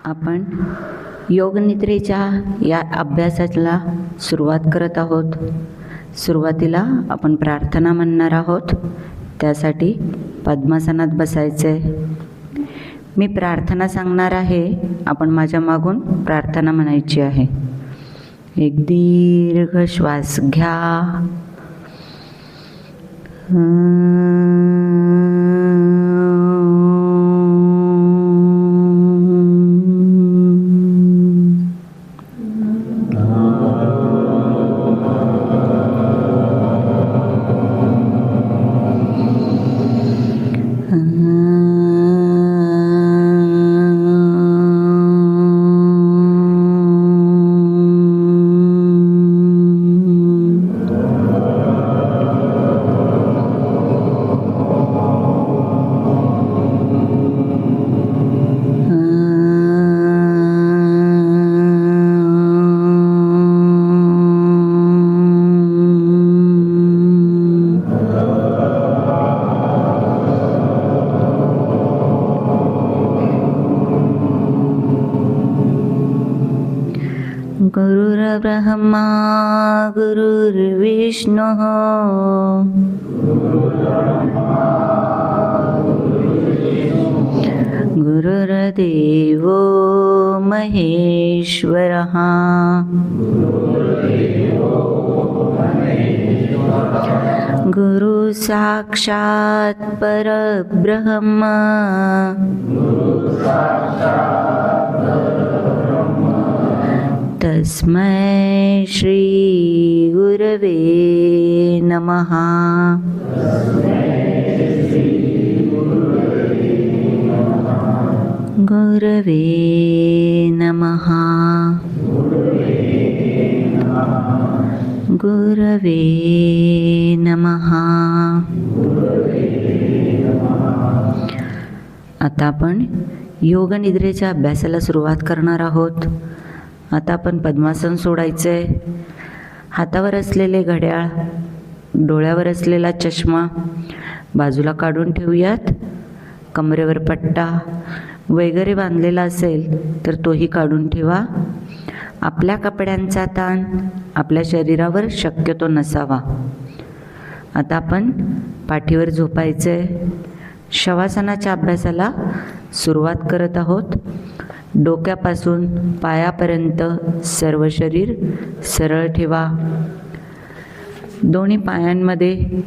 आपण योगनिद्रेच्या या अभ्यासाला सुरुवात करत आहोत. सुरुवातीला आपण प्रार्थना म्हणणार आहोत. त्यासाठी पद्मासनात बसायचे. मी प्रार्थना सांगणार आहे, आपण माझ्या मागून प्रार्थना म्हणायची आहे. एक दीर्घ श्वास घ्या. गुरुर्ब्रह्मा गुरुर्विष्णुः गुरुर्देवो महेश्वरः गुरु साक्षात् परब्रह्म तस्मै श्री गुरवे नमः. गुरवे नमः. गुरवे नमः. आता आपण योगनिद्रेच्या अभ्यासाला सुरुवात करणार आहोत. आता आपण पद्मासन सोडायचे. हातावर असलेले घड्याळ, डोळ्यावर असलेला चष्मा बाजूला काढून ठेवूयात. कमरेवर पट्टा वगैरे बांधलेला असेल तर तोही काढून ठेवा. आपल्या कपड्यांचा ताण आपल्या शरीरावर शक्यतो नसावा. आता आपण पाठीवर झोपायचे. शवासनाच्या अभ्यासाला सुरुवात करत आहोत. डोक्यापासून पायापर्यंत सर्व शरीर सरळ ठेवा. दोन्ही पायांमध्ये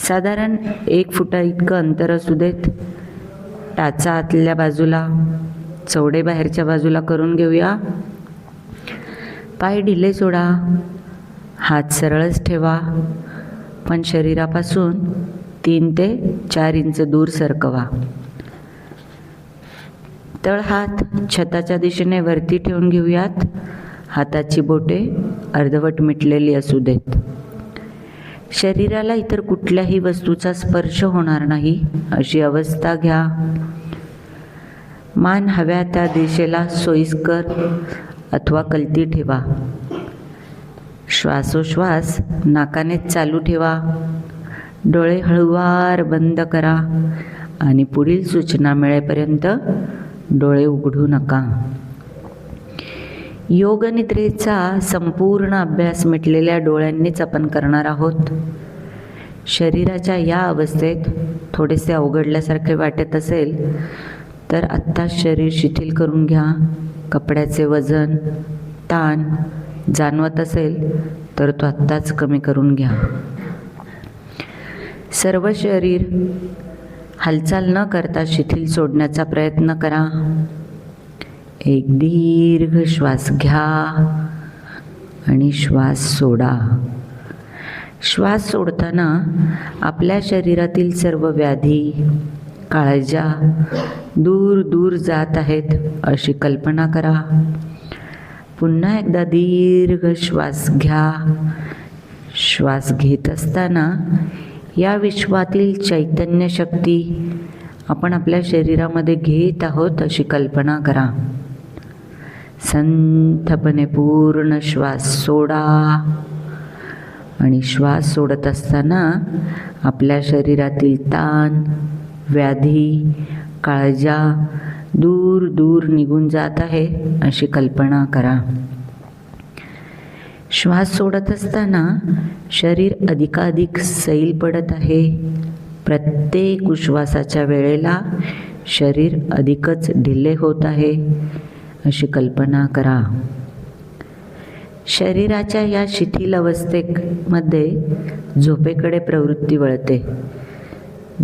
साधारण 1 फुटा इतकं अंतर असू देत. टाचा आतल्या बाजूला, चवडे बाहेरच्या बाजूला करून घेऊया. पाय ढिले सोडा. हात सरळच ठेवा, पण शरीरापासून 3 ते 4 इंच दूर सरकवा. तळहात छताच्या दिशेने वरती ठेवून घेऊयात. हाताची बोटे अर्धवट मिटलेली असू देत. शरीराला इतर कुठल्याही वस्तूचा स्पर्श होणार नाही अशी अवस्था घ्या. मान हव्या त्या दिशेला सोयीस्कर अथवा कलती ठेवा. श्वासोश्वास नाकानेच चालू ठेवा. डोळे हळूवार बंद करा आणि पुढील सूचना मिळेपर्यंत डोळे उघडू नका. योगनिद्रेचा संपूर्ण अभ्यास मिटलेल्या डोळ्यांनीच आपण करणार आहोत. शरीराच्या या अवस्थेत थोडेसे अवघडल्यासारखे वाटत असेल तर आत्ताच शरीर शिथिल करून घ्या. कपड्याचे वजन, ताण जाणवत असेल तर तो आत्ताच कमी करून घ्या. सर्व शरीर हालचाल न करता शिथिल सोडण्याचा प्रयत्न करा. एक दीर्घ श्वास घ्या आणि श्वास सोडा. श्वास सोडताना आपल्या शरीरातील सर्व व्याधी, काळज्या दूर दूर जात आहेत अशी कल्पना करा. पुन्हा एकदा दीर्घ श्वास घ्या. श्वास घेत असताना या विश्वातील चैतन्य शक्ती आपण आपल्या शरीरामध्ये घेत आहोत अशी कल्पना करा. संथपणे पूर्ण श्वास सोडा आणि श्वास सोडत असताना आपल्या शरीरातील ताण, व्याधी, काळजा दूर दूर निघून जात आहे अशी कल्पना करा. श्वास सोडत असताना शरीर अधिकाधिक सैल पडत आहे. प्रत्येक उश्वासाच्या वेळेला शरीर अधिकच ढिले होत आहे अशी कल्पना करा. शरीराच्या या शिथिल अवस्थेमध्ये झोपेकडे प्रवृत्ती वळते.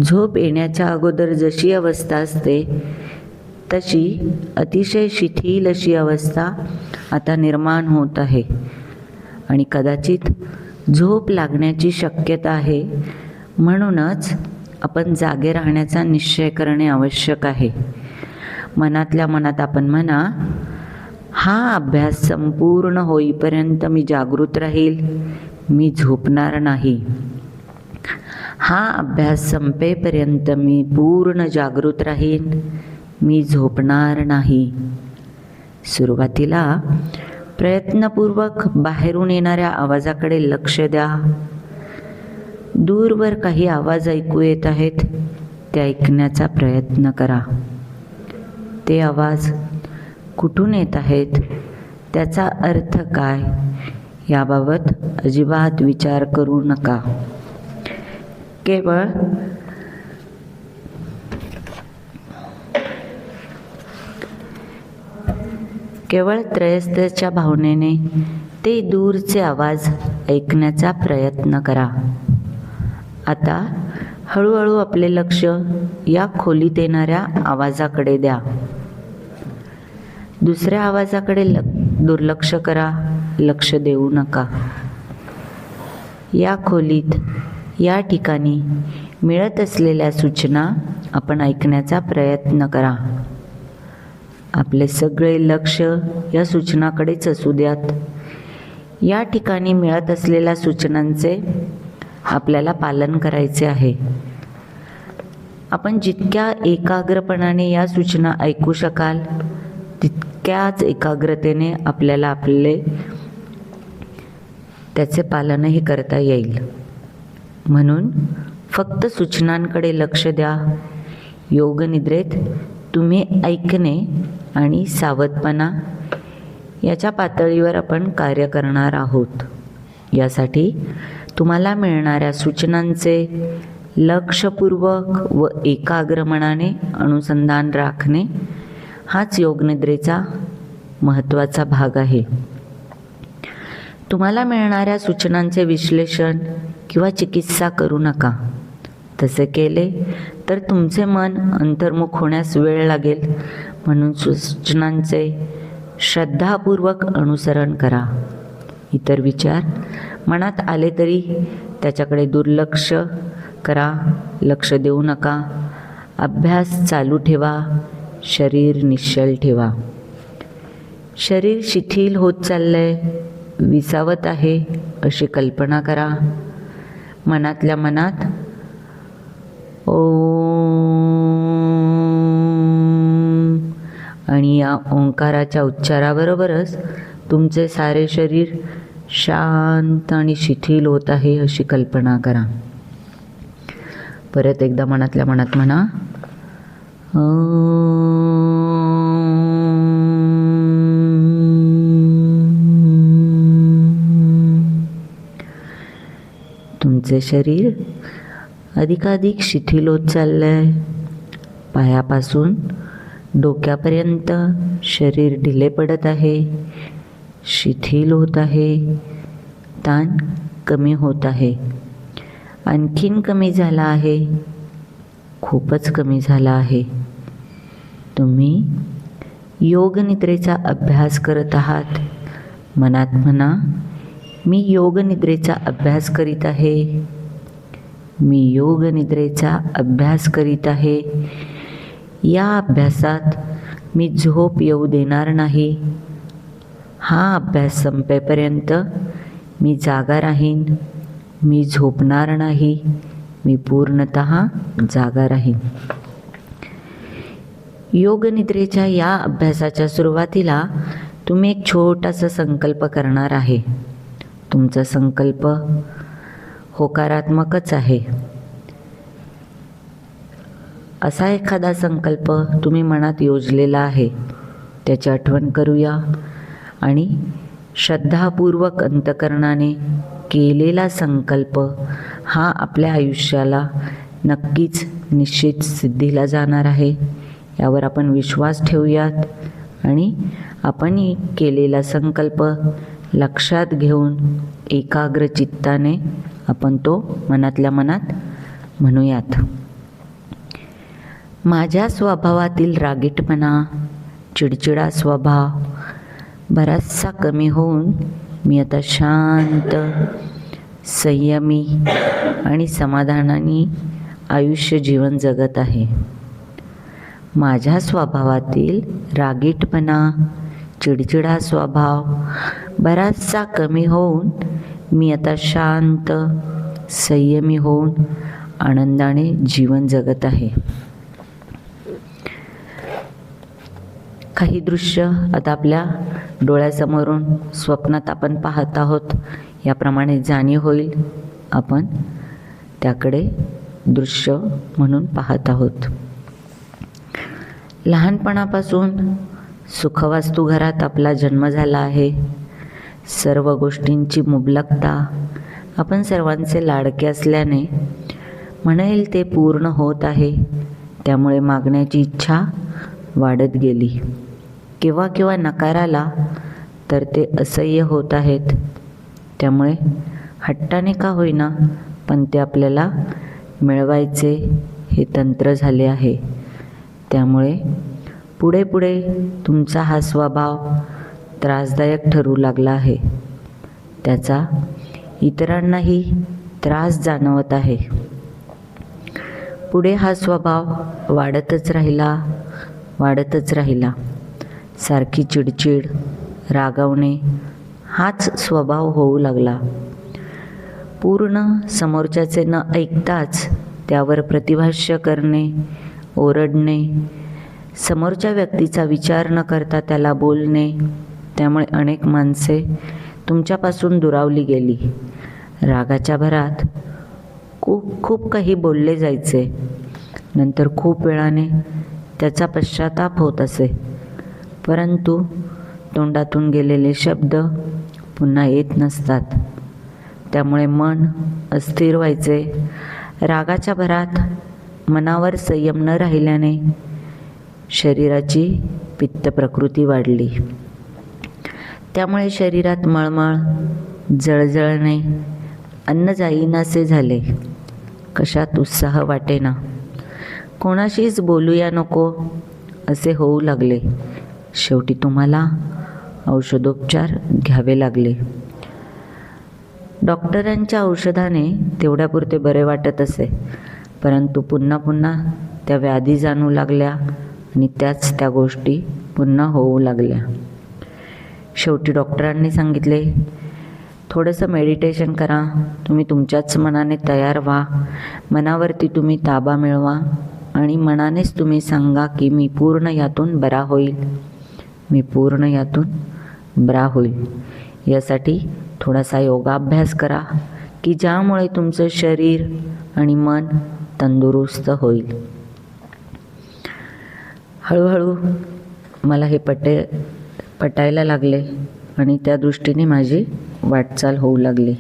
झोप येण्याच्या अगोदर जशी अवस्था असते तशी अतिशय शिथिल अशी अवस्था आता निर्माण होत आहे आणि कदाचित झोप लागण्याची शक्यता आहे. म्हणूनच आपण जागे राहण्याचा निश्चय करणे आवश्यक आहे. मनातल्या मनात आपण म्हणा, हा अभ्यास संपूर्ण होईपर्यंत मी जागृत राहील, मी झोपणार नाही. हा अभ्यास संपेपर्यंत मी पूर्ण जागृत राहीन, मी झोपणार नाही. सुरुवातीला प्रयत्नपूर्वक बाहेरून येणाऱ्या आवाजाकडे लक्ष द्या. दूरवर काही आवाज ऐकू येत आहेत, ते ऐकण्याचा प्रयत्न करा. ते आवाज कुठून येत आहेत, त्याचा अर्थ काय, याबाबत अजिबात विचार करू नका. केवळ त्रयस्थच्या भावनेने ते दूरचे आवाज ऐकण्याचा प्रयत्न करा. आता हळूहळू आपले लक्ष या खोलीत येणाऱ्या आवाजाकडे द्या. दुसऱ्या आवाजाकडे दुर्लक्ष करा, लक्ष देऊ नका. या खोलीत, या ठिकाणी मिळत असलेल्या सूचना आपण ऐकण्याचा प्रयत्न करा. आपले सगळे लक्ष या सूचनाकडेच असू द्यात. या ठिकाणी मिळत असलेल्या सूचनांचे आपल्याला पालन करायचे आहे. आपण जितक्या एकाग्रपणाने या सूचना ऐकू शकाल तितक्याच एकाग्रतेने आपल्याला त्याचे पालनही करता येईल. म्हणून फक्त सूचनांकडे लक्ष द्या. योगनिद्रेत तुम्ही ऐकणे आणि सावधपणा याच्या पातळीवर आपण कार्य करणार आहोत. यासाठी तुम्हाला मिळणाऱ्या सूचनांचे लक्षपूर्वक व एकाग्र मनाने अनुसंधान राखणे हाच योगनिद्रेचा महत्त्वाचा भाग आहे. तुम्हाला मिळणाऱ्या सूचनांचे विश्लेषण किंवा चिकित्सा करू नका. तसे केले तर तुमचे मन अंतर्मुख होण्यास वेळ लागेल. म्हणून सूचनांचे श्रद्धापूर्वक अनुसरण करा. इतर विचार मनात आले तरी त्याच्याकडे दुर्लक्ष करा, लक्ष देऊ नका. अभ्यास चालू ठेवा, शरीर निश्चल ठेवा. शरीर शिथिल होत चाललंय, विसावत आहे अशी कल्पना करा. मनातल्या मनात ओम आणि या ओंकाराच्या उच्चाराबरोबरच तुमचे सारे शरीर शांत आणि शिथिल होत आहे अशी कल्पना करा. परत एकदा मनातल्या मनात म्हणा, तुमचे शरीर अधिकाधिक शिथिल होत चाललंय. पायापासून डोक्यापर्यंत शरीर ढिले पडत आहे, शिथिल होत आहे. ताण कमी होत आहे, आणखीन कमी झाला आहे, खूपच कमी झाला आहे. तुम्ही योगनिद्रेचा अभ्यास करत आहात. मनात म्हणा, मी योगनिद्रेचा अभ्यास करीत आहे, मी योगनिद्रेचा अभ्यास करीत आहे. या अभ्यासात मी झोप येऊ देणार नाही. हा अभ्यास संपेपर्यंत मी जागा राहीन, मी झोपणार नाही, मी पूर्णतः जागा राहीन. योगनिद्रेच्या या अभ्यासाच्या सुरुवातीला तुम्ही एक छोटासा संकल्प करणार आहे. तुमचा संकल्प होकारात्मकच आहे. असा एखादा संकल्प तुम्ही मनात योजलेला आहे, त्याची आठवण करूया आणि श्रद्धापूर्वक अंतकरणाने केलेला संकल्प हा आपल्या आयुष्याला नक्कीच निश्चित सिद्धीला जाणार आहे, यावर आपण विश्वास ठेवूयात आणि आपण केलेला संकल्प लक्षात घेऊन एकाग्र चित्ताने आपण तो मनातल्या मनात म्हणूयात. माझ्या स्वभावातील रागीटपणा, चिडचिडा स्वभाव बराचसा कमी होऊन मी आता शांत, संयमी आणि समाधानाने आयुष्य जीवन जगत आहे. माझ्या स्वभावातील रागीटपणा, चिडचिडा स्वभाव बराचसा कमी होऊन मी आता शांत, संयमी होऊन आनंदाने जीवन जगत आहे. काही दृश्य आता आपल्या डोळ्यासमोरून स्वप्नात आपण पाहत आहोत, याप्रमाणे जाणीव होईल. आपण त्याकडे दृश्य म्हणून पाहत आहोत. लहानपणापासून सुखवास्तू घरात आपला जन्म झाला आहे. सर्व गोष्टींची मुबलकता, आपण सर्वांचे लाडके असल्याने म्हणेल ते पूर्ण होत आहे. त्यामुळे मागण्याची इच्छा वाढत गेली. केव्हा केव्हा नकार आला तर ते असह्य होत आहेत. त्यामुळे हट्टाने का होईना पण ते आपल्याला मिळवायचे हे तंत्र झाले आहे. त्यामुळे पुढे पुढे तुमचा हा स्वभाव त्रासदायक ठरू लागला आहे. त्याचा इतरांनाही त्रास जाणवत आहे. पुढे हा स्वभाव वाढतच राहिला. सारखी चिडचिड, रागावणे हाच स्वभाव होऊ लागला. पूर्ण समोरच्याचे न ऐकताच त्यावर प्रतिभाष्य करणे, ओरडणे, समोरच्या व्यक्तीचा विचार न करता त्याला बोलणे. त्यामुळे अनेक माणसे तुमच्यापासून दुरावली गेली. रागाच्या भरात खूप काही बोलले जायचे. नंतर खूप वेळाने त्याचा पश्चाताप होत असे. परंतु तोंडातून गेलेले शब्द पुन्हा येत नसतात. त्यामुळे मन अस्थिर व्हायचे. रागाच्या भरात मनावर संयम न राहिल्याने शरीराची पित्त प्रकृती वाढली. त्यामुळे शरीरात मळमळ, जळजळणे, अन्न जाईनासे झाले. कशात उत्साह वाटेना. कोणाशीच बोलूया नको असे होऊ लागले. शेवटी तुम्हाला औषधोपचार घ्यावे लागले. डॉक्टरांच्या औषधाने तेवढ्यापुरते बरे वाटत असे. परंतु पुन्हा पुन्हा त्या व्याधी जाणू लागल्या आणि त्या गोष्टी पुन्हा होऊ लागल्या. शेवटी डॉक्टरांनी सांगितले, थोडंसं मेडिटेशन करा. तुम्ही तुमच्याच मनाने तयार व्हा. मनावरती तुम्ही ताबा मिळवा आणि मनानेच तुम्ही सांगा की मी पूर्ण यातून बरा होईल. यासाठी थोडासा योगाभ्यास करा की ज्यामुळे तुमचं शरीर आणि मन तंदुरुस्त होईल. हळूहळू मला हे पटायला लागले आणि त्या दृष्टीने माझी वाटचाल होऊ लागली.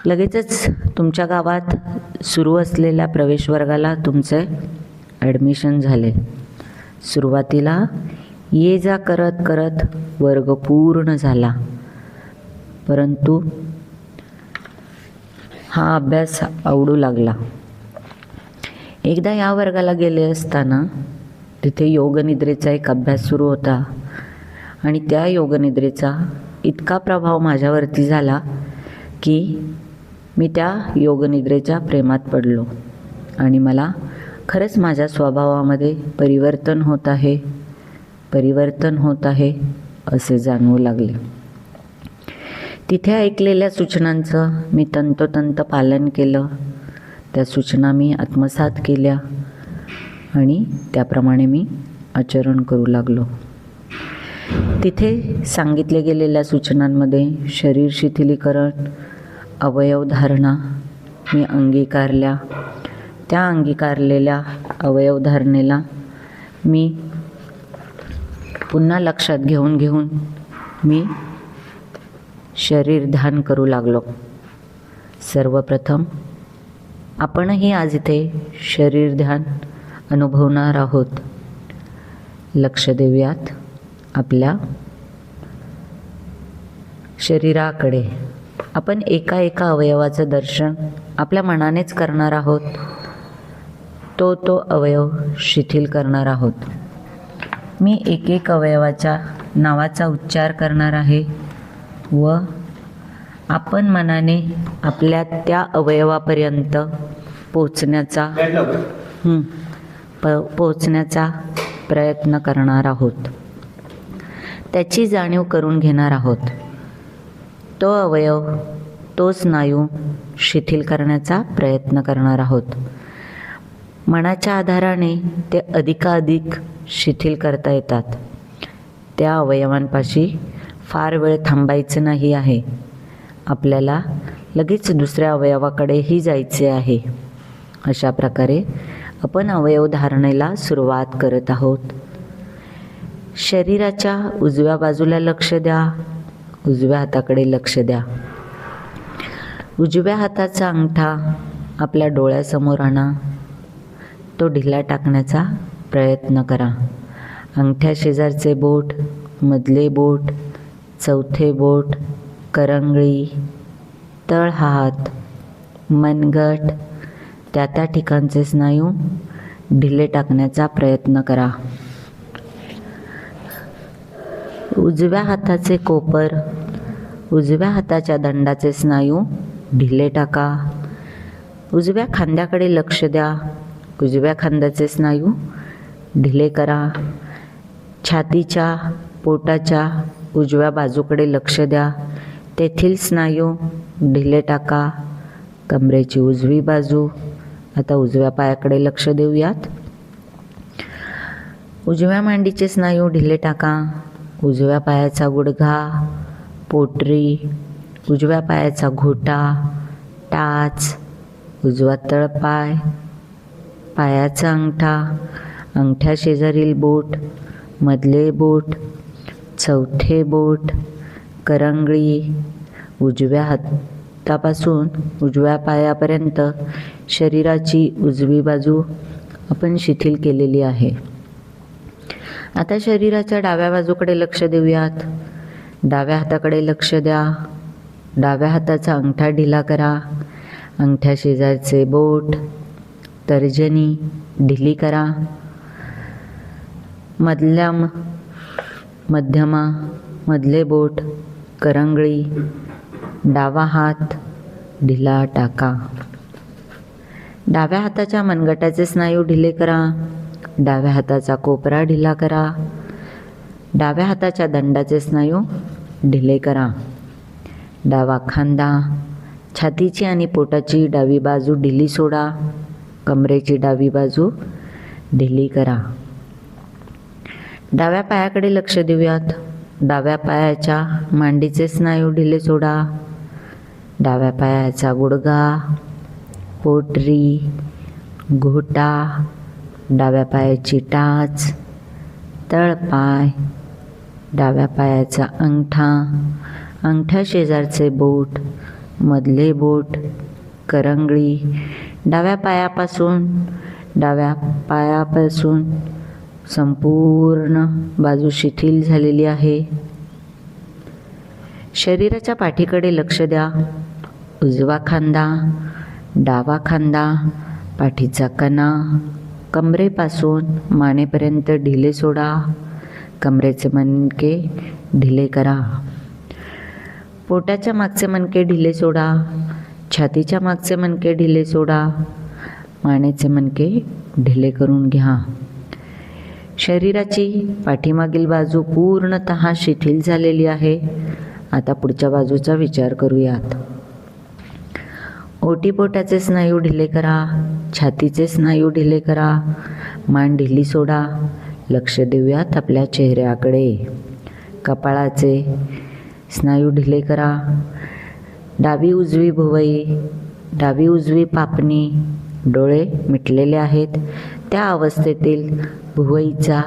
लगेचच तुमच्या गावात सुरू असलेल्या प्रवेशवर्गाला तुमचे ॲडमिशन झाले. सुरुवातीला ये जा करत करत वर्ग पूर्ण झाला. परंतु हा अभ्यास आवडू लागला. एकदा या वर्गाला गेले असताना तिथे योगनिद्रेचा एक अभ्यास सुरू होता आणि त्या योगनिद्रेचा इतका प्रभाव माझ्यावरती झाला की मी त्या योगनिद्रेच्या प्रेमात पडलो आणि मला खरंच माझ्या स्वभावामध्ये परिवर्तन होत आहे असे जाणवू लागले. तिथे ऐकलेल्या सूचनांचं मी तंतोतंत पालन केलं. त्या सूचना मी आत्मसात केल्या आणि त्याप्रमाणे मी आचरण करू लागलो. तिथे सांगितले गेलेल्या सूचनांमध्ये शरीर शिथिलीकरण, अवयव धारणा मी अंगीकारल्या. त्या अंगीकारलेल्या अवयवधारणेला मी पुन्हा लक्षात घेऊन मी शरीर ध्यान करू लागलो. सर्वप्रथम आपणही आज इथे शरीर ध्यान अनुभवणार आहोत. लक्ष देऊयात आपल्या शरीराकडे. आपण एका अवयवाचं दर्शन आपल्या मनानेच करणार आहोत. तो अवयव शिथिल करणार आहोत. मी एक अवयवाच्या नावाचा उच्चार करणार आहे व आपण मनाने आपल्या त्या अवयवापर्यंत पोचण्याचा प्रयत्न करणार आहोत. त्याची जाणीव करून घेणार आहोत. तो अवयव, तो स्नायू शिथिल करण्याचा प्रयत्न करणार आहोत. मनाच्या आधाराने ते अधिकाधिक शिथिल करता येतात. त्या अवयवांपाशी फार वेळ थांबायचं नाही आहे. आपल्याला लगेच दुसऱ्या अवयवाकडेही जायचे आहे. अशा प्रकारे आपण अवयव धारणेला सुरुवात करत आहोत. शरीराच्या उजव्या बाजूला लक्ष द्या. उजव्या हाताकडे लक्ष द्या. उजव्या हाताचा अंगठा आपल्या डोळ्यासमोर आणा. तो ढिला टाकण्याचा प्रयत्न करा. अंगठ्या शेजारचे बोट, मधले बोट, चौथे बोट, करंगळी, तळहात, मनगट, त्या ठिकाणचे स्नायू ढिले टाकण्याचा प्रयत्न करा. उजव्या हाताचे कोपर, उजव्या हाताच्या दंडाचे स्नायू ढिले टाका. उजव्या खांद्याकडे लक्ष द्या. उजव्या खांद्याचे स्नायू ढिले करा. छातीच्या, पोटाच्या उजव्या बाजूकडे लक्ष द्या. तेथील स्नायू ढिले टाका. कमरेची उजवी बाजू. आता उजव्या पायाकडे लक्ष देऊयात. उजव्या मांडीचे स्नायू ढिले टाका. उजव्या पायाचा गुडघा, पोटरी, उजव्या पायाचा घोटा, टाच, उजवा तळपाय, पायाचा अंगठा, अंगठ्या शेजारील बोट, मधले बोट, चौथे बोट, करंगळी, उजव्या हातापासून उजव्या पायापर्यंत शरीराची उजवी बाजू आपण शिथिल केलेली आहे. आता शरीराच्या डाव्या बाजूकडे लक्ष देऊयात. डाव्या हाताकडे लक्ष द्या. डाव्या हाताचा अंगठा ढिला करा. अंगठ्या शेजारचे बोट, तर्जनी ढिली करा. मध्यमा, मधले बोट, करंगळी, डावा हात ढिला टाका. डाव्या हाताच्या मनगटाचे स्नायू ढिले करा. डाव्या हाताचा कोपरा ढिला करा. डाव्या हाताच्या दंडाचे स्नायू ढिले करा. डावा खांदा, छातीची आणि पोटाची डावी बाजू ढिली सोडा. कमरेची डावी बाजू ढिली करा. डाव्या पायाकडे लक्ष देऊयात. डाव्या पायाच्या मांडीचे स्नायू ढिले सोडा. डाव्या पायाचा गुडघा, पोटरी, घोटा, डाव्या पायाची टाच, तळपाय, डाव्या पायाचा अंगठा, अंगठ्या शेजारचे बोट, मधले बोट, करंगळी, डाव्या पायापासून संपूर्ण बाजू शिथिल झालेली आहे. शरीराच्या पाठीकडे लक्ष द्या. उजवा खांदा, डावा खांदा, पाठीचा कणा, कमरेपासून मानेपर्यंत ढिले सोडा. कमरेचे मणके ढिले करा. पोटाच्या मागचे मणके ढिले सोडा. छातीच्या मागचे मणके ढिले सोडा. मानेचे मणके ढिले करून घ्या. शरीराची पाठीमागील बाजू पूर्णतः शिथिल झालेली आहे. आता पुढच्या बाजूचा विचार करूयात. ओटीपोटाचे स्नायू ढिले करा. छातीचे स्नायू ढिले करा. मान ढिली सोडा. लक्ष देऊयात आपल्या चेहऱ्याकडे. कपाळाचे स्नायू ढिले करा. डावी उजवी भुवई, डावी उजवी पापणी, डोळे मिटलेले आहेत त्या अवस्थेतील भुवईचा,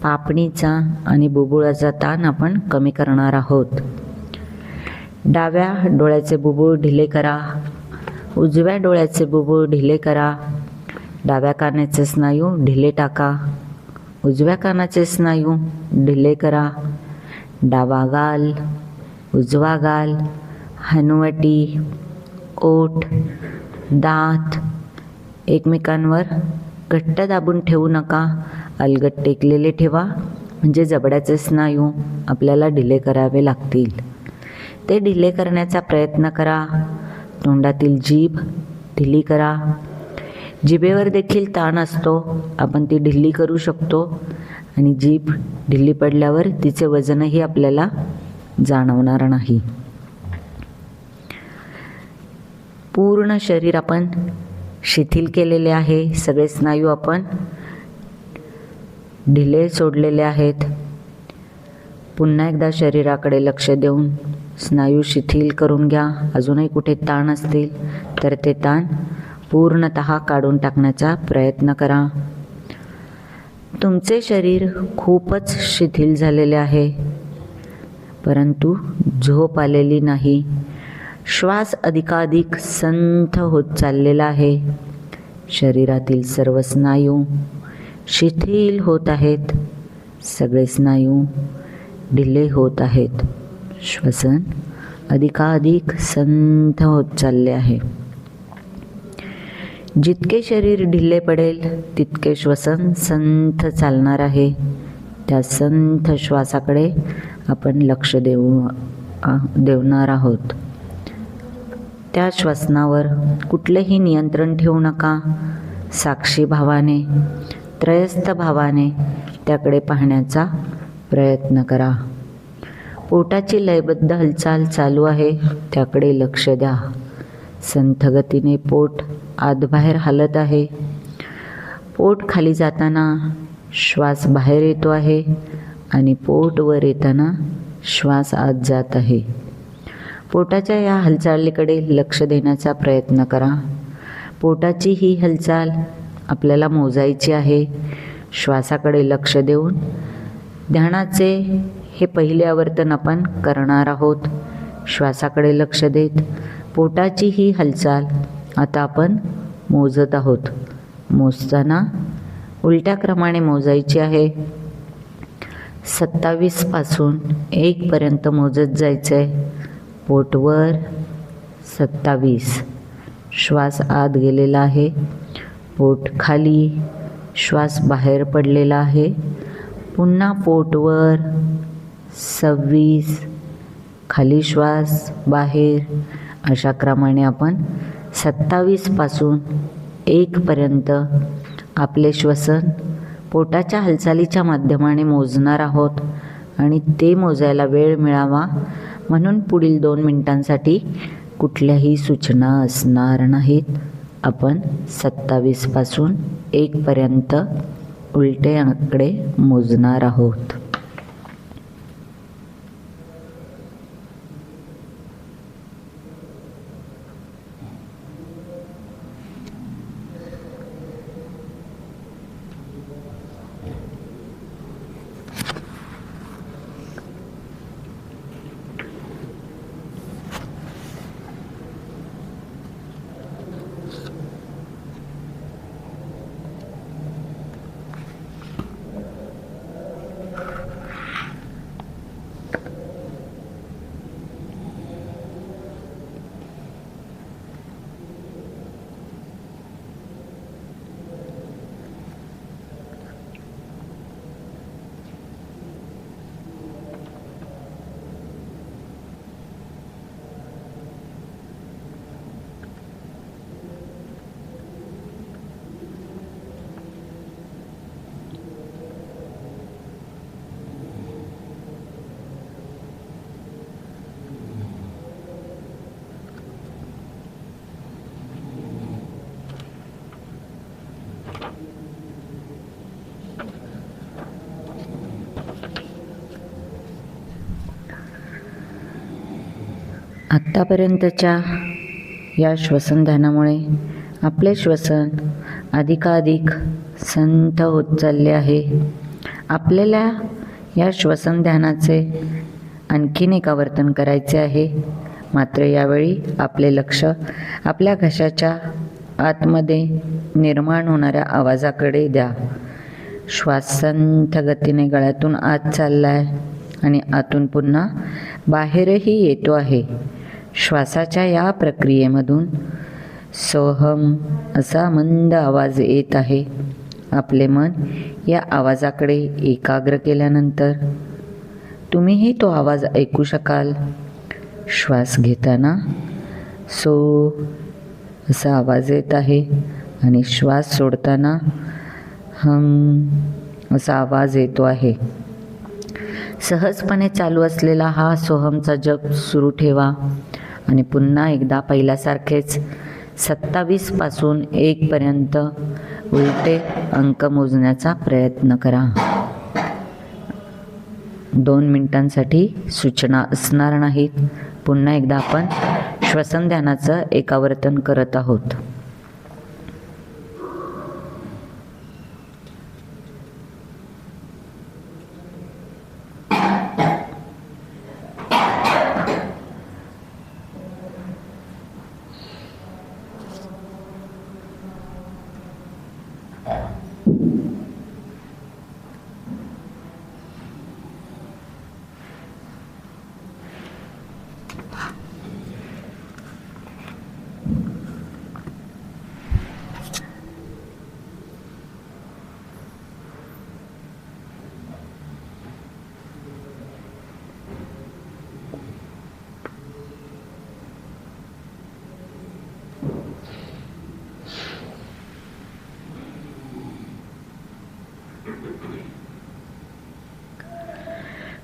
पापणीचा आणि बुबुळाचा ताण आपण कमी करणार आहोत. डाव्या डोळ्याचे बुबुळ ढिले करा, उजव्या डोळ्याचे बुबुळ ढिले करा, डाव्या कानाचे स्नायू ढिले टाका, उजव्या कानाचे स्नायू ढिले करा. डावा गाल, उजवा गाल, हनुवटी, ओठ, दात एकमेकांवर घट्ट दाबून ठेवू नका, अलगद टेकलेले ठेवा, म्हणजे जबड्याचे स्नायू आपल्याला ढिले करावे लागतील. ते ढिले करण्याचा प्रयत्न करा. तोंडातील जीभ ढिली करा. जिभेवर देखील ताण असतो, आपण ती ढिली करू शकतो आणि जीभ ढिली पडल्यावर तिचे वजनही आपल्याला जाणवणार नाही. पूर्ण शरीर आपण शिथिल केलेले आहे. सगळे स्नायू आपण ढिले सोडलेले आहेत. पुन्हा एकदा शरीराकडे लक्ष देऊन स्नायू शिथिल करून घ्या. अजूनही कुठे ताण असतील तर ते ताण पूर्णतः काढून टाकण्याचा प्रयत्न करा. तुमचे शरीर खूपच शिथिल झालेले आहे, परंतु झोप आलेली नाही. श्वास अधिकाधिक संथ होत चाललेला आहे. शरीरातील सर्व स्नायू शिथिल होत आहेत. सगळे स्नायू ढिले होत आहेत. श्वसन अधिकाधिक संथ होत चालले आहे. जितके शरीर ढिले पडेल तितके श्वसन संथ चालणार आहे. त्या संथ श्वासाकडे आपण लक्ष देणार आहोत. त्या श्वसनावर कुठलेही नियंत्रण ठेवू नका. साक्षी भावाने, त्रयस्थ भावाने त्याकडे पाहण्याचा प्रयत्न करा. पोटाची लयबद्ध हालचाल चालू आहे, त्याकडे लक्ष द्या. संथ गतीने पोट आतबाहेर हालत आहे. पोट खाली जाताना श्वास बाहेर येतो आहे आणि पोट वर येताना श्वास आत जात आहे. पोटाच्या या हालचालीकडे लक्ष देण्याचा प्रयत्न करा. पोटाची ही हालचाल आपल्याला मोजायची आहे. श्वासाकडे लक्ष देऊन ध्यानाचे हे पहिले आवर्तन आपण करणार आहोत. श्वासाकडे लक्ष देत पोटाची ही हालचाल आता आपण मोजत आहोत. मोजताना उलट्या क्रमाने मोजायची आहे. 27 पासून 1 पर्यंत मोजत जायचं आहे. पोटवर 27, श्वास आत गेलेला आहे. पोट खाली, श्वास बाहेर पडलेला आहे. पुन्हा पोटवर 26, खाली श्वास बाहेर. अशा क्रमाने आपण 27 पासून 1 पर्यंत आपले श्वसन पोटाच्या हालचालीच्या माध्यमाने मोजणार आहोत आणि ते मोजायला वेळ मिळावा म्हणून पुढील 2 मिनिटांसाठी कुठल्याही सूचना असणार नाहीत. आपण 27 पासून 1 पर्यंत उलटे आकडे मोजणार आहोत. आत्तापर्यंतच्या या श्वसन ध्यानामुळे आपले श्वसन अधिकाधिक संथ होत चालले आहे. आपल्याला या श्वसन ध्यानाचे आणखीन एक आवर्तन करायचे आहे. मात्र यावेळी आपले लक्ष आपल्या घशाच्या आतमध्ये निर्माण होणाऱ्या आवाजाकडे द्या. श्वास संथ गतीने गळ्यातून आत चाललाय आणि आतून पुन्हा बाहेरही येतो आहे. श्वासाच्या या प्रक्रियेमधून सोहम असा मंद आवाज येत आहे. आपले मन या आवाजाकडे एकाग्र केल्यानंतर तुम्हीही तो आवाज ऐकू शकाल. श्वास घेताना सो असा आवाज येत आहे आणि श्वास सोडताना हम असा आवाज येतो आहे. सहजपणे चालू असलेला हा सोहमचा जप सुरू ठेवा आणि पुन्हा एकदा पहिल्यासारखेच 27 पासून 1 पर्यंत उलटे अंक मोजण्याचा प्रयत्न करा. 2 मिनिटांसाठी सूचना असणार नाहीत. पुन्हा एकदा आपण श्वसन ध्यानाचं एक आवर्तन करत आहोत.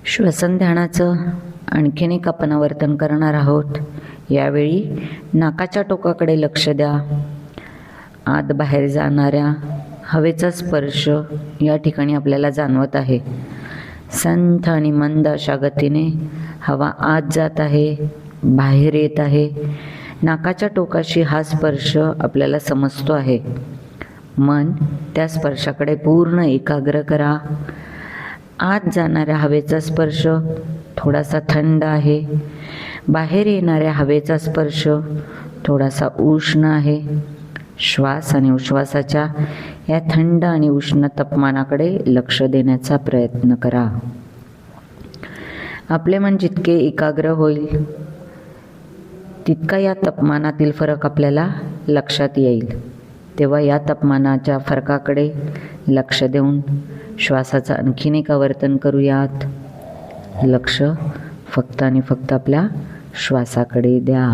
श्वसन ध्यानाचं आणखीन एक आपण आवर्तन करणार आहोत. यावेळी नाकाच्या टोकाकडे लक्ष द्या. आत बाहेर जाणाऱ्या हवेचा स्पर्श या ठिकाणी आपल्याला जाणवत आहे. संथ आणि मंद अशा गतीने हवा आत जात आहे, बाहेर येत आहे. नाकाच्या टोकाशी हा स्पर्श आपल्याला समजतो आहे. मन त्या स्पर्शाकडे पूर्ण एकाग्र करा. आत जाणाऱ्या हवेचा स्पर्श थोडासा थंड आहे, बाहेर येणाऱ्या हवेचा स्पर्श थोडासा उष्ण आहे. श्वास आणि उश्वासाच्या या थंड आणि उष्ण तापमानाकडे लक्ष देण्याचा प्रयत्न करा. आपले मन जितके एकाग्र होईल तितका या तापमानातील फरक आपल्याला लक्षात येईल. तेव्हा या तापमानाच्या फरकाकडे लक्ष देऊन श्वासाचं आणखीन एक आवर्तन करूयात. लक्ष फक्त आणि फक्त आपल्या श्वासाकडे द्या.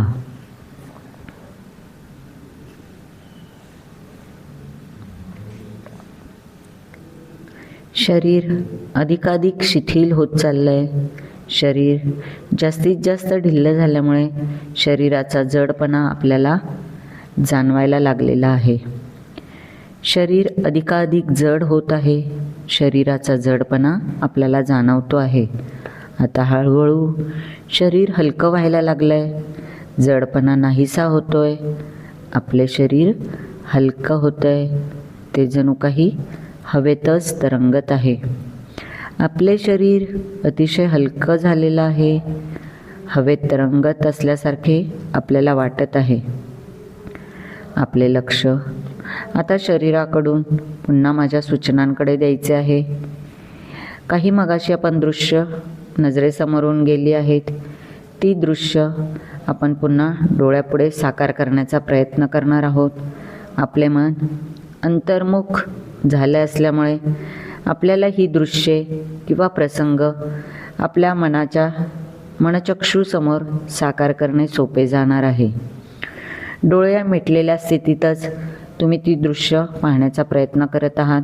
शरीर अधिकाधिक शिथिल होत चाललंय. शरीर जास्तीत जास्त ढिल्लं झाल्यामुळे शरीराचा जडपणा आपल्याला जाणवायला लागलेला आहे. शरीर अधिकाधिक जड होत आहे. शरीराचा जडपणा आपल्याला जाणवतो आहे. आता हळूहळू शरीर हलकं व्हायला लागलंय. जडपणा नाहीसा होतोय. आपले शरीर हलकं होतंय. ते जणू काही हवेतच तरंगत आहे. आपले शरीर अतिशय हलकं झालेलं आहे. हवेत तरंगत असल्यासारखे आपल्याला वाटत आहे. आपले लक्ष आता शरीराकडून पुन्हा माझ्या सूचनांकडे द्यायचे आहे. काही मगाशी आपण दृश्य नजरेसमोरून गेली आहेत. ती दृश्य आपण पुन्हा डोळ्यापुढे साकार करण्याचा प्रयत्न करणार आहोत. आपले मन अंतर्मुख झाले असल्यामुळे आपल्याला ही दृश्ये किंवा प्रसंग आपल्या मनचक्षूसमोर साकार करणे सोपे जाणार आहे. डोळे मिटलेल्या स्थितीतच तुम्ही ती दृश्य पाहण्याचा प्रयत्न करत आहात.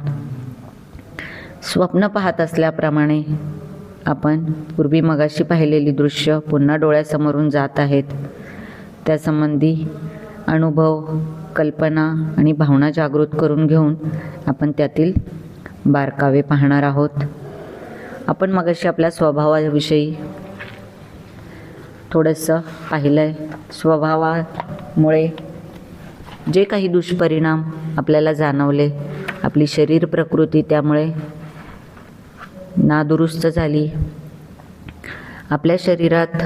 स्वप्न पाहत असल्याप्रमाणे आपण पूर्वी मगाशी पाहिलेली दृश्य पुन्हा डोळ्यासमोरून जात आहेत. त्यासंबंधी अनुभव, कल्पना आणि भावना जागृत करून घेऊन आपण त्यातील बारकावे पाहणार आहोत. आपण मगाशी आपल्या स्वभावाविषयी थोडंसं पाहिलं आहे. स्वभावामुळे जे काही दुष्परिणाम आपल्याला जाणवले, आपली शरीर प्रकृती त्यामुळे नादुरुस्त झाली, आपल्या शरीरात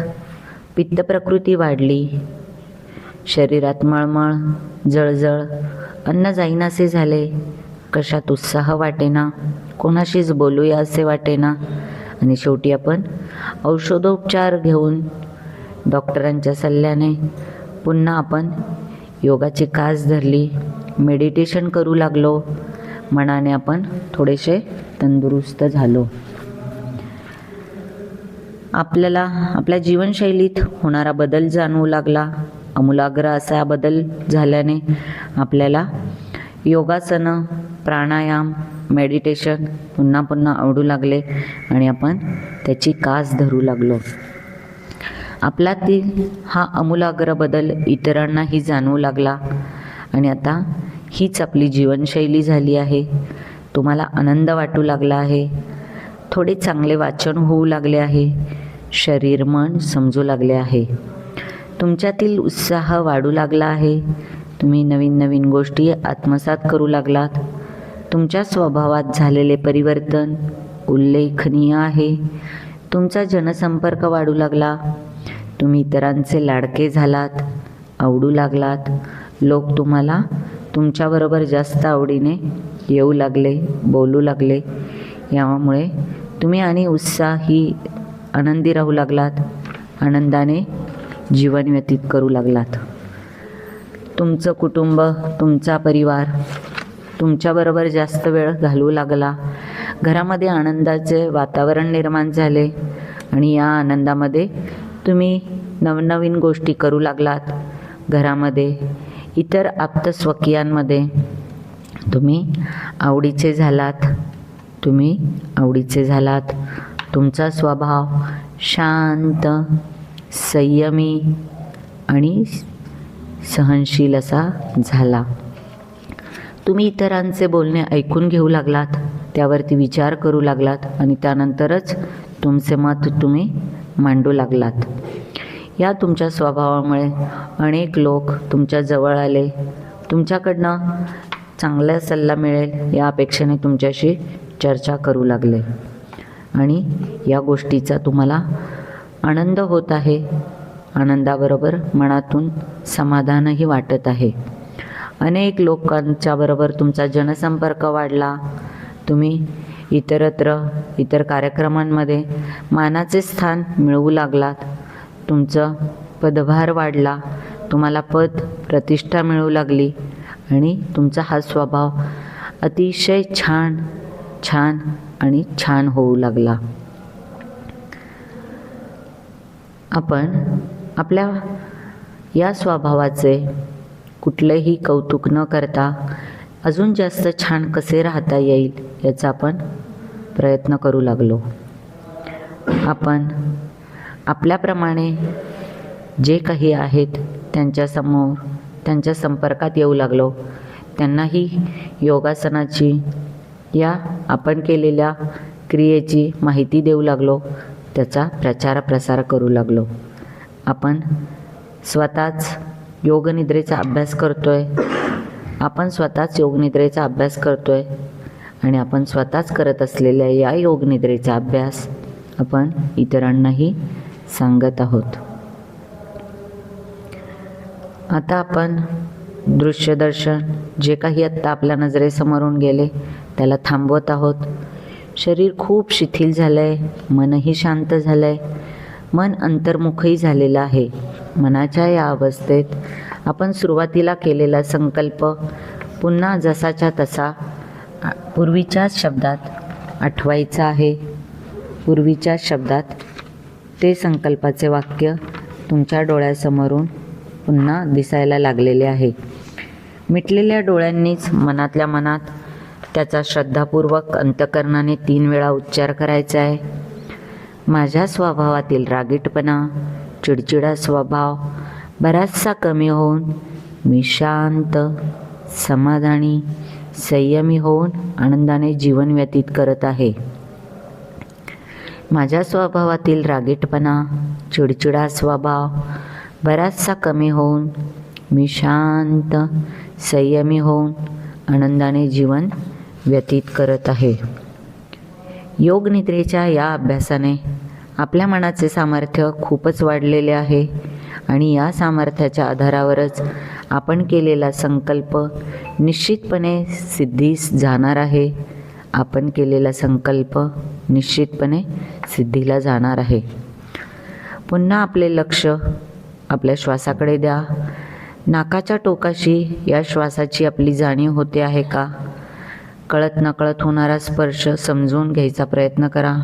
पित्त प्रकृती वाढली, शरीरात मळमळ, जळजळ, अन्न जाईनासे झाले, कशात उत्साह वाटेना, कोणाशीच बोलूया असे वाटेना, आणि शेवटी आपण औषधोपचार घेऊन डॉक्टरांच्या सल्ल्याने पुन्हा आपण योगाची कास धरली, मेडिटेशन करू लागलो, मनाने आपण थोडेसे तंदुरुस्त झालो. आपल्याला आपल्या जीवनशैलीत होणारा बदल जाणवू लागला. आमूलाग्र असा बदल झाल्याने आपल्याला योगासनं, प्राणायाम, मेडिटेशन पुन्हा पुन्हा आवडू लागले आणि आपण त्याची कास धरू लागलो. आपल्यातील हा आमूलाग्र बदल इतरांनाही जाणवू लागला आणि आता हीच आपली जीवनशैली झाली आहे. तुम्हाला आनंद वाटू लागला आहे, थोडे चांगले वाचन होऊ लागले आहे, शरीर मन समजू लागले आहे, तुमच्यातील उत्साह वाढू लागला आहे, तुम्ही नवीन नवीन गोष्टी आत्मसात करू लागलात, तुमच्या स्वभावात झालेले परिवर्तन उल्लेखनीय आहे, तुमचा जनसंपर्क वाढू लागला, तुम्ही इतरांचे लाडके झालात, आवडू लागलात, लोक तुम्हाला तुमच्याबरोबर जास्त आवडीने येऊ लागले, बोलू लागले. यामुळे तुम्ही आणि उत्साही आनंदी राहू लागलात, आनंदाने जीवन व्यतीत करू लागलात. तुमचं कुटुंब, तुमचा परिवार तुमच्याबरोबर जास्त वेळ घालवू लागला. घरामध्ये आनंदाचे वातावरण निर्माण झाले आणि या आनंदामध्ये तुम्ही नवनवीन गोष्टी करू लागलात. घरामध्ये इतर आप्तस्वकीयांमध्ये तुम्ही आवडीचे झालात. तुमचा स्वभाव शांत, संयमी आणि सहनशील असा झाला. तुम्ही इतरांचे बोलणे ऐकून घेऊ लागलात, त्यावरती विचार करू लागलात आणि त्यानंतरच तुमचे मत तुम्ही मांडू लागलात. या तुमच्या स्वभावामुळे अनेक लोक तुमच्या जवळ आले, तुमच्याकडनं चांगला सल्ला मिळेल या अपेक्षेने तुमच्याशी चर्चा करू लागले आणि या गोष्टीचा तुम्हाला आनंद होत आहे. आनंदाबरोबर मनातून समाधानही वाटत आहे. अनेक लोकांच्या बरोबर तुमचा जनसंपर्क वाढला. तुम्ही इतर कार्यक्रमांमध्ये मानाचे स्थान मिळवू लागलात. तुमचं पदभार वाढला, तुम्हाला पद प्रतिष्ठा मिळू लागली आणि तुमचा हा स्वभाव अतिशय छान होऊ लागला. आपण आपल्या या स्वभावाचे कुठलेही कौतुक न करता अजून जास्त छान कसे राहता येईल याचा आपण प्रयत्न करू लागलो. आपण आपल्याप्रमाणे जे काही आहेत त्यांच्यासमोर, त्यांच्या संपर्कात येऊ लागलो. त्यांनाही योगासनाची या आपण केलेल्या क्रियेची माहिती देऊ लागलो. त्याचा प्रचार प्रसार करू लागलो. आपण स्वतःच योगनिद्रेचा अभ्यास करतोय. आणि आपण स्वतःच करत असलेल्या या योगनिद्रेचा अभ्यास आपण इतरांनाही सांगत आहोत. आता आपण दृश्यदर्शन जे काही आत्ता आपल्या नजरेसमोरून गेले त्याला थांबवत आहोत. शरीर खूप शिथिल झालं आहे, मनही शांत झालं आहे, मन अंतर्मुखही झालेलं आहे. मनाच्या या अवस्थेत आपण सुरुवातीला केलेला संकल्प पुन्हा जसाच्या तसा पूर्वीच्याच शब्दात आठवायचा आहे. पूर्वीच्याच शब्दात ते संकल्पाचे वाक्य तुमच्या डोळ्यासमोरून पुन्हा दिसायला लागलेले आहे. मिटलेल्या डोळ्यांनीच मनातल्या मनात त्याचा श्रद्धापूर्वक अंतकरणाने 3 वेळा उच्चार करायचा आहे. माझ्या स्वभावातील रागीटपणा, चिडचिडा स्वभाव बराचसा कमी होऊन मी शांत, समाधानी, संयमी होऊन आनंदाने जीवन व्यतीत करत आहे. माझ्या स्वभावातील रागीटपणा, चिडचिडा स्वभाव बराचसा कमी होऊन मी शांत, संयमी होऊन आनंदाने जीवन व्यतीत करत आहे. योग निद्रेच्या या अभ्यासाने आपल्या मनाचे सामर्थ्य खूपच वाढलेले आहे आणि या सामर्थ्याच्या आधारावरच आपण केलेला संकल्प निश्चितपणे सिद्धीस जाणार आहे. आपण केलेला संकल्प निश्चितपणे सिद्धीला जाणार आहे. पुन्हा आपले लक्ष आपल्या श्वासाकडे द्या. नाकाच्या टोकाशी या श्वासाची आपली जाणीव होते आहे का? कळत नकळत होणारा स्पर्श समजून घ्यायचा प्रयत्न करा.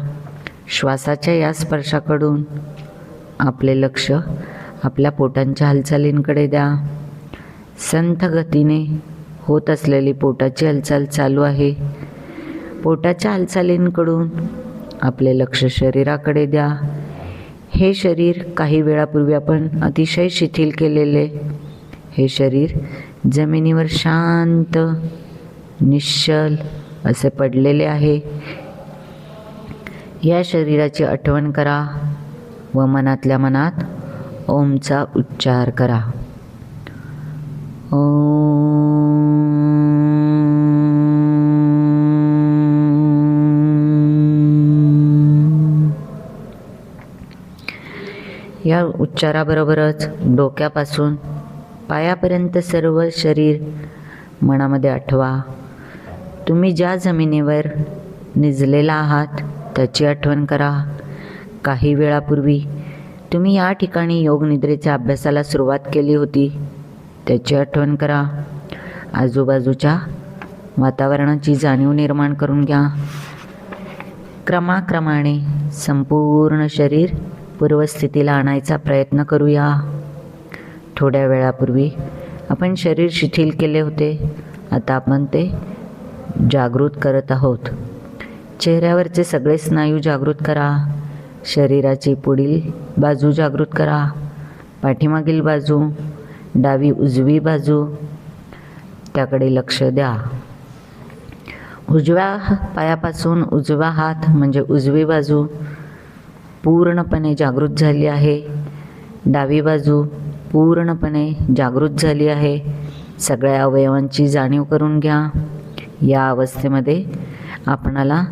श्वासाच्या या स्पर्शाकडून आपले लक्ष आपल्या पोटांच्या हालचालींकडे द्या. संथ गतीने होत असलेली पोटाची हालचाल चालू आहे. पोटाच्या हालचालींकडून आपले लक्ष शरीराकडे द्या. हे शरीर काही वेळापूर्वी आपण अतिशय शिथिल केलेले हे शरीर जमिनीवर शांत निश्चल असे पडलेले आहे. या शरीराची आठवण करा व मनातल्या मनात ओमचा उच्चार करा. या उच्चाराबरोबरच डोक्यापासून पायापर्यंत सर्व शरीर मनामध्ये आठवा. तुम्ही ज्या जमिनीवर निजलेला आहात त्याची आठवण करा. काही वेळापूर्वी तुम्ही या ठिकाणी योगनिद्रेच्या अभ्यासाला सुरुवात केली होती त्याची आठवण करा. आजूबाजूच्या वातावरणाची जाणीव निर्माण करून घ्या. क्रमाक्रमाने संपूर्ण शरीर पूर्वस्थितीला आणायचा प्रयत्न करूया. थोड्या वेळापूर्वी आपण शरीर शिथिल केले होते. आता आपण ते जागृत करत आहोत. चेहऱ्यावरचे सगळे स्नायू जागृत करा. शरीराची पुढील बाजू जागृत करा. पाठीमागील बाजू, डावी उजवी बाजू त्याकडे लक्ष द्या. उजव्या पायापासून उजवा हात म्हणजे उजवी बाजू पूर्णपणे जागृत झाली आहे. डावी बाजू पूर्णपणे जागृत झाली आहे. सगळ्या अवयवांची जाणीव करून घ्या. या अवस्थेमध्ये आपणाला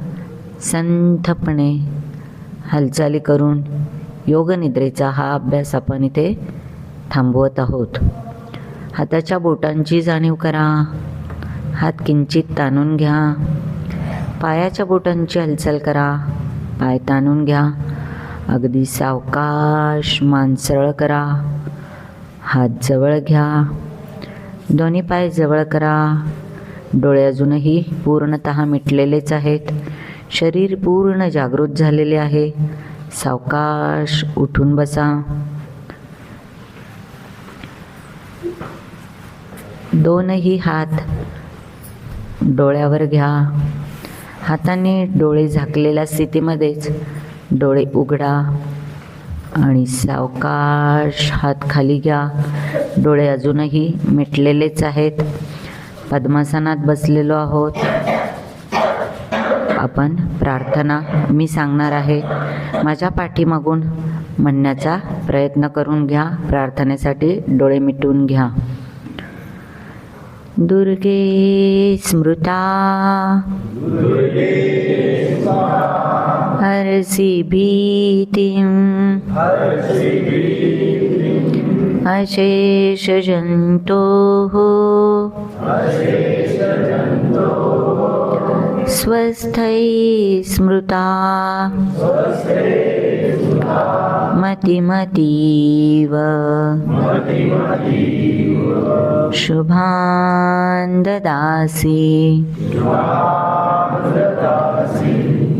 संथपणे हालचाली करून योगनिद्रेचा हा अभ्यास आपण इथे थांबवत आहोत. हाताच्या बोटांची जाणीव करा. हात किंचित ताणून घ्या. पायाच्या बोटांची हालचाल करा. पाय ताणून घ्या. अगदी सावकाश मान सरळ करा. हात जवळ घ्या. दोन्ही पाय जवळ करा. डोळे अजूनही पूर्णतः मिटलेलेच आहेत. शरीर पूर्ण जागृत झालेले आहे. सावकाश उठून बसा. दोनही हात डोळ्यावर घ्या. हाताने डोळे झाकलेल्या स्थितीमध्येच डोळे उघडा आणि सावकाश हात खाली घ्या. डोळे अजूनही मिटलेलेच आहेत. पद्मासनात बसलेलो आहोत. आपण प्रार्थना मी सांगणार आहे. माझ्या पाठीमागून म्हणण्याचा प्रयत्न करून घ्या. प्रार्थनेसाठी डोळे मिटून घ्या. दुर्गे स्मृता हरसि भीतिं अशेष जन्तोः स्वस्थै स्मृता मतिमतीव शुभान् ददासि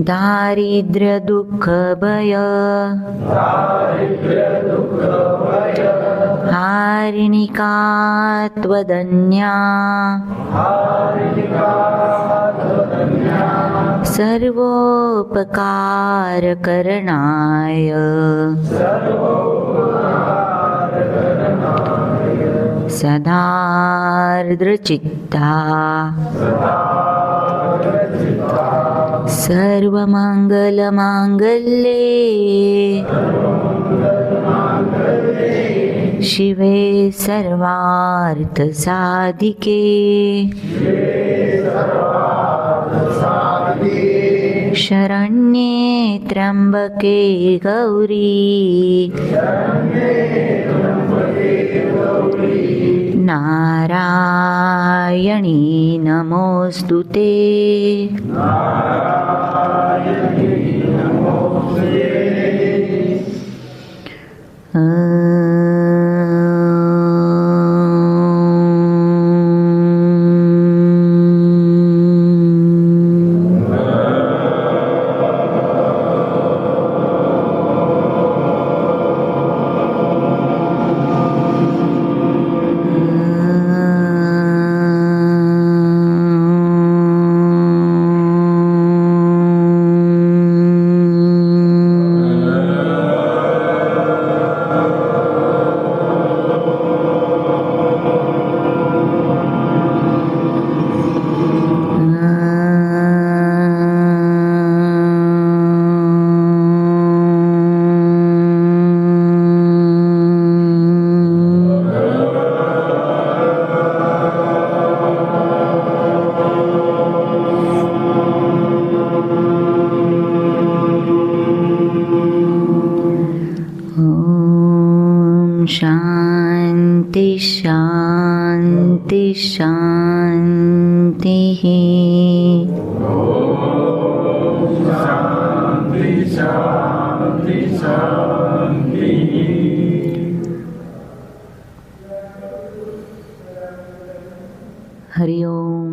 दारिद्र्य दुःख भय हारिणिका त्वदन्या सर्वोपकार करणाय सदार्द्रचित्ता सर्वमङ्गलमाङ्गल्ये शिवे सर्वार्थ साधिके शरण्ये त्र्यंबके गौरी नारायणी नमोस्तुते शांति शांति शांति शांति शांति हरि ओम।